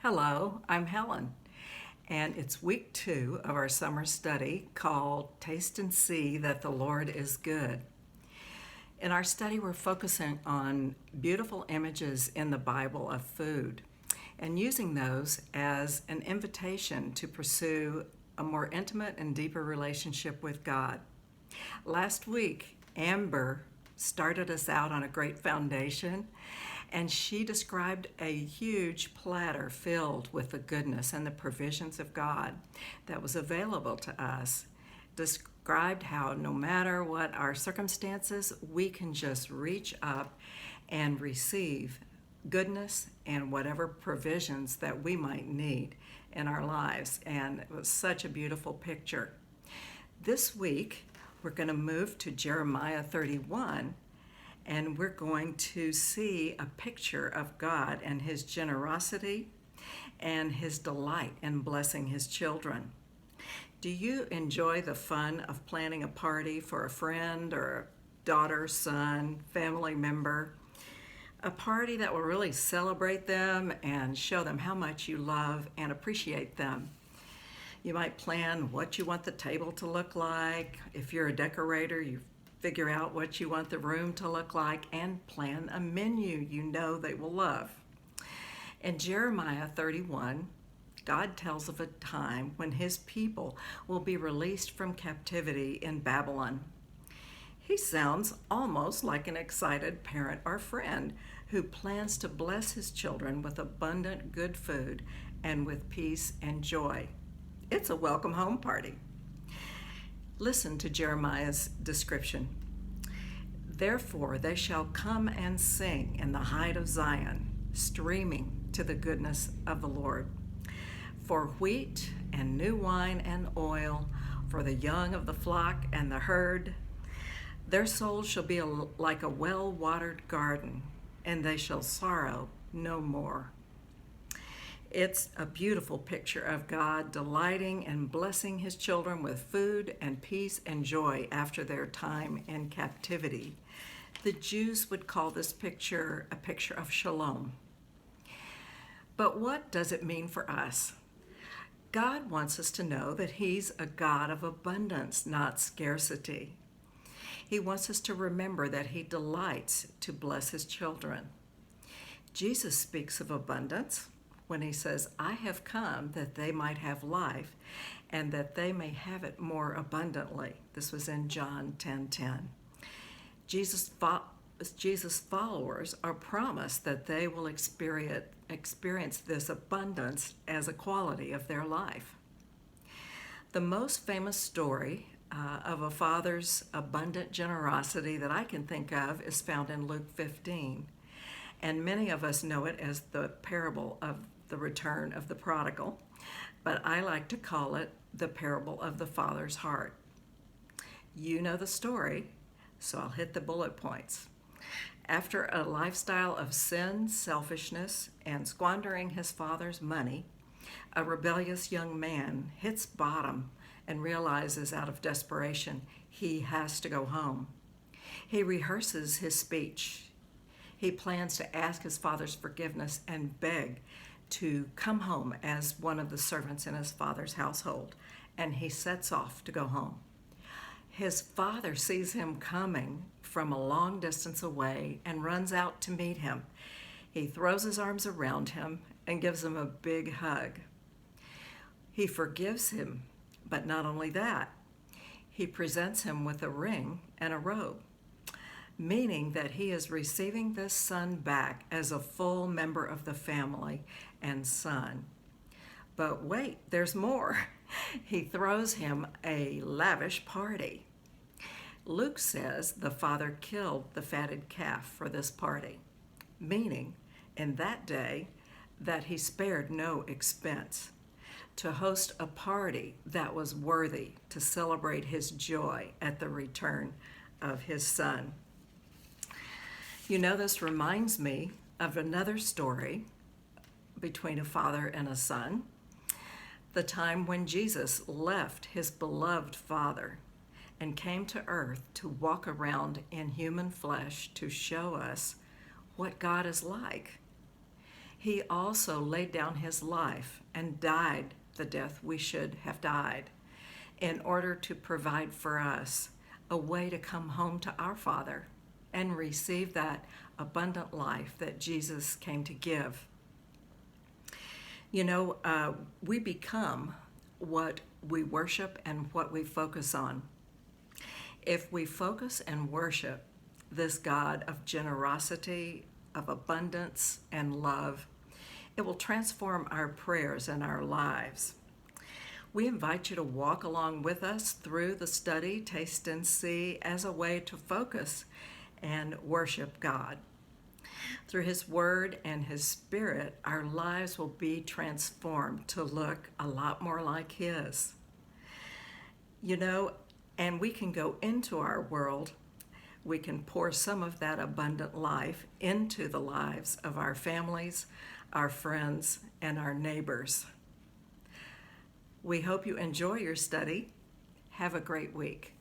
Hello, I'm Helen, and it's week 2 of our summer study called Taste and See That the Lord is Good. In our study, we're focusing on beautiful images in the Bible of food and using those as an invitation to pursue a more intimate and deeper relationship with God. Last week, Amber started us out on a great foundation, and she described a huge platter filled with the goodness and the provisions of God that was available to us. Described how no matter what our circumstances, we can just reach up and receive goodness and whatever provisions that we might need in our lives. And it was such a beautiful picture. This week, we're going to move to Jeremiah 31, and we're going to see a picture of God and his generosity and his delight in blessing his children. Do you enjoy the fun of planning a party for a friend or a daughter, son, family member? A party that will really celebrate them and show them how much you love and appreciate them. You might plan what you want the table to look like. If you're a decorator, you figure out what you want the room to look like and plan a menu you know they will love. In Jeremiah 31, God tells of a time when his people will be released from captivity in Babylon. He sounds almost like an excited parent or friend who plans to bless his children with abundant good food and with peace and joy. It's a welcome home party. Listen to Jeremiah's description. Therefore they shall come and sing in the height of Zion, streaming to the goodness of the Lord. For wheat and new wine and oil, for the young of the flock and the herd, their souls shall be like a well-watered garden, and they shall sorrow no more. It's a beautiful picture of God delighting and blessing his children with food and peace and joy after their time in captivity. The Jews would call this picture a picture of shalom. But what does it mean for us? God wants us to know that he's a God of abundance, not scarcity. He wants us to remember that he delights to bless his children. Jesus speaks of abundance when he says, I have come that they might have life and that they may have it more abundantly. This was in John 10:10. Jesus' followers are promised that they will experience this abundance as a quality of their life. The most famous story of a father's abundant generosity that I can think of is found in Luke 15. And many of us know it as the parable of the return of the prodigal, but I like to call it the parable of the father's heart. You know the story, so I'll hit the bullet points. After a lifestyle of sin, selfishness, and squandering his father's money, a rebellious young man hits bottom and realizes out of desperation he has to go home. He rehearses his speech. He plans to ask his father's forgiveness and beg to come home as one of the servants in his father's household, and he sets off to go home. His father sees him coming from a long distance away and runs out to meet him. He throws his arms around him and gives him a big hug. He forgives him, but not only that, he presents him with a ring and a robe, meaning that he is receiving this son back as a full member of the family and son. But wait, there's more. He throws him a lavish party. Luke says the father killed the fatted calf for this party, meaning in that day that he spared no expense to host a party that was worthy to celebrate his joy at the return of his son. You know, this reminds me of another story between a father and a son, the time when Jesus left his beloved Father and came to earth to walk around in human flesh to show us what God is like. He also laid down his life and died the death we should have died in order to provide for us a way to come home to our Father and receive that abundant life that Jesus came to give. You know, we become what we worship and what we focus on. If we focus and worship this God of generosity, of abundance, and love, it will transform our prayers and our lives. We invite you to walk along with us through the study, Taste and See, as a way to focus and worship God. Through His Word and His Spirit, our lives will be transformed to look a lot more like His. You know, and we can go into our world, we can pour some of that abundant life into the lives of our families, our friends, and our neighbors. We hope you enjoy your study. Have a great week.